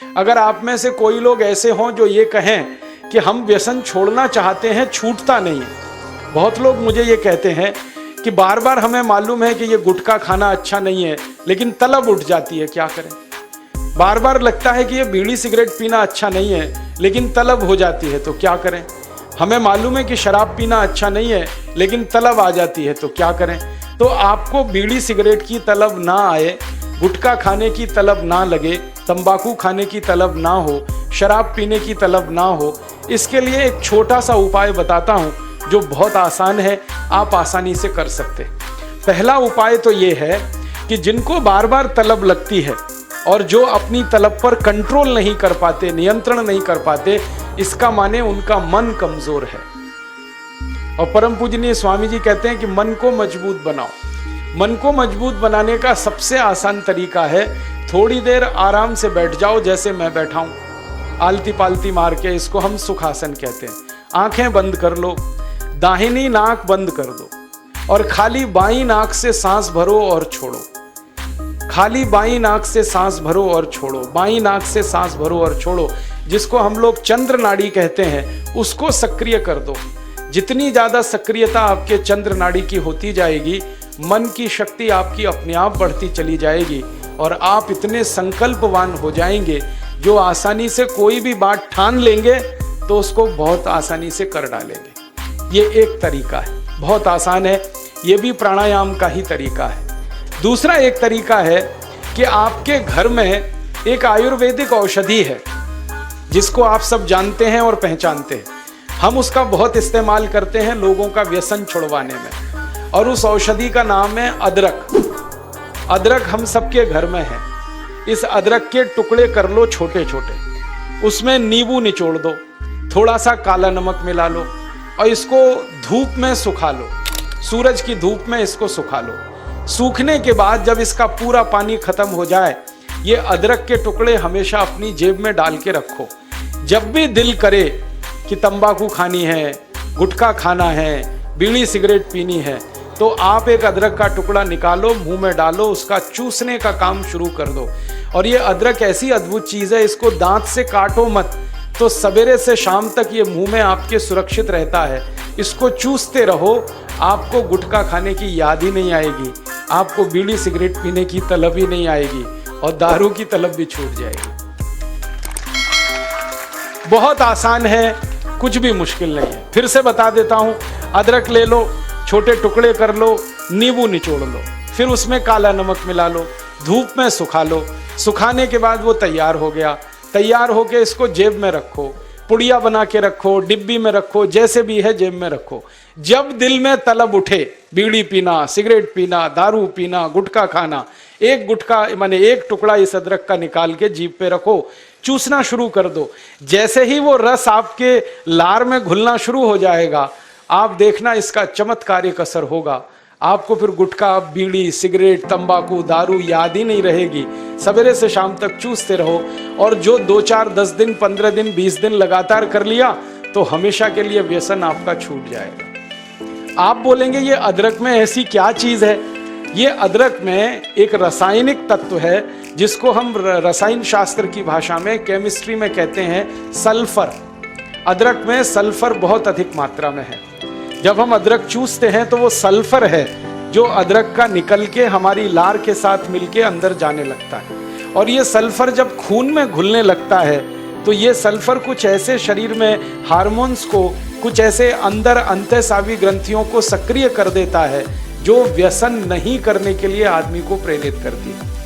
अगर आप में से कोई लोग ऐसे हों जो ये कहें कि हम व्यसन छोड़ना चाहते हैं, छूटता नहीं है। बहुत लोग मुझे ये कहते हैं कि बार बार हमें मालूम है कि ये गुटखा खाना अच्छा नहीं है, लेकिन तलब उठ जाती है, क्या करें। बार बार लगता है कि ये बीड़ी सिगरेट पीना अच्छा नहीं है, लेकिन तलब हो जाती है, तो क्या करें। हमें मालूम है कि शराब पीना अच्छा नहीं है, लेकिन तलब आ जाती है, तो क्या करें। तो आपको बीड़ी सिगरेट की तलब ना आए, गुटखा खाने की तलब ना लगे, तंबाकू खाने की तलब ना हो, शराब पीने की तलब ना हो, इसके लिए एक छोटा सा उपाय बताता हूँ जो बहुत आसान है, आप आसानी से कर सकते। पहला उपाय तो ये है कि जिनको बार बार तलब लगती है और जो अपनी तलब पर कंट्रोल नहीं कर पाते, नियंत्रण नहीं कर पाते, इसका माने उनका मन कमजोर है। और परम पूजनीय स्वामी जी कहते हैं कि मन को मजबूत बनाओ। मन को मजबूत बनाने का सबसे आसान तरीका है थोड़ी देर आराम से बैठ जाओ, जैसे मैं बैठा हूं, आलती पालती मार के। इसको हम सुखासन कहते हैं। आंखें बंद कर लो, दाहिनी नाक बंद कर दो और खाली बाईं नाक से सांस भरो और छोड़ो। खाली बाईं नाक से सांस भरो और छोड़ो, बाईं नाक से सांस भरो और छोड़ो। जिसको हम लोग चंद्र नाड़ी कहते हैं, उसको सक्रिय कर दो। जितनी ज्यादा सक्रियता आपके चंद्र नाड़ी की होती जाएगी, मन की शक्ति आपकी अपने आप बढ़ती चली जाएगी और आप इतने संकल्पवान हो जाएंगे जो आसानी से कोई भी बात ठान लेंगे तो उसको बहुत आसानी से कर डालेंगे। ये एक तरीका है, बहुत आसान है, ये भी प्राणायाम का ही तरीका है। दूसरा एक तरीका है कि आपके घर में एक आयुर्वेदिक औषधि है जिसको आप सब जानते हैं और पहचानते हैं। हम उसका बहुत इस्तेमाल करते हैं लोगों का व्यसन छुड़वाने में, और उस औषधि का नाम है अदरक। अदरक हम सबके घर में है। इस अदरक के टुकड़े कर लो छोटे छोटे, उसमें नींबू निचोड़ दो, थोड़ा सा काला नमक मिला लो और इसको धूप में सुखा लो। सूरज की धूप में इसको सुखा लो। सूखने के बाद जब इसका पूरा पानी खत्म हो जाए, ये अदरक के टुकड़े हमेशा अपनी जेब में डाल के रखो। जब भी दिल करे कि तंबाकू खानी है, गुटखा खाना है, बीड़ी सिगरेट पीनी है, तो आप एक अदरक का टुकड़ा निकालो, मुंह में डालो, उसका चूसने का काम शुरू कर दो। और ये अदरक ऐसी अद्भुत चीज़ है, इसको दांत से काटो मत, तो सवेरे से शाम तक ये मुंह में आपके सुरक्षित रहता है। इसको चूसते रहो, आपको गुटखा खाने की याद ही नहीं आएगी, आपको बीड़ी सिगरेट पीने की तलब ही नहीं आएगी और दारू की तलब भी छूट जाएगी। बहुत आसान है, कुछ भी मुश्किल नहीं है। फिर से बता देता हूं, अदरक ले लो, छोटे टुकड़े कर लो, नींबू निचोड़ लो, फिर उसमें काला नमक मिला लो, धूप में सुखा लो। सुखाने के बाद वो तैयार हो गया। तैयार होके इसको जेब में रखो, पुड़िया बना के रखो, डिब्बी में रखो, जैसे भी है जेब में रखो। जब दिल में तलब उठे, बीड़ी पीना, सिगरेट पीना, दारू पीना, गुटखा खाना, एक गुटखा माने एक टुकड़ा इस अदरक का निकाल के जीभ पे रखो, चूसना शुरू कर दो। जैसे ही वो रस आपके लार में घुलना शुरू हो जाएगा, आप देखना इसका चमत्कारिक असर होगा। आपको फिर गुटखा, बीड़ी, सिगरेट, तंबाकू, दारू याद ही नहीं रहेगी। सवेरे से शाम तक चूसते रहो, और जो 2, 4, 10 दिन, 15 दिन, 20 दिन लगातार कर लिया तो हमेशा के लिए व्यसन आपका छूट जाएगा। आप बोलेंगे ये अदरक में ऐसी क्या चीज है? ये अदरक में एक रासायनिक तत्व है जिसको हम रसायन शास्त्र की भाषा में, केमिस्ट्री में कहते हैं सल्फर। अदरक में सल्फर बहुत अधिक मात्रा में है। जब हम अदरक चूसते हैं तो वो सल्फर है जो अदरक का निकल के हमारी लार के साथ मिलके अंदर जाने लगता है। और ये सल्फर जब खून में घुलने लगता है तो ये सल्फर कुछ ऐसे शरीर में हार्मोन्स को, कुछ ऐसे अंदर अंतःस्रावी ग्रंथियों को सक्रिय कर देता है जो व्यसन नहीं करने के लिए आदमी को प्रेरित करती है।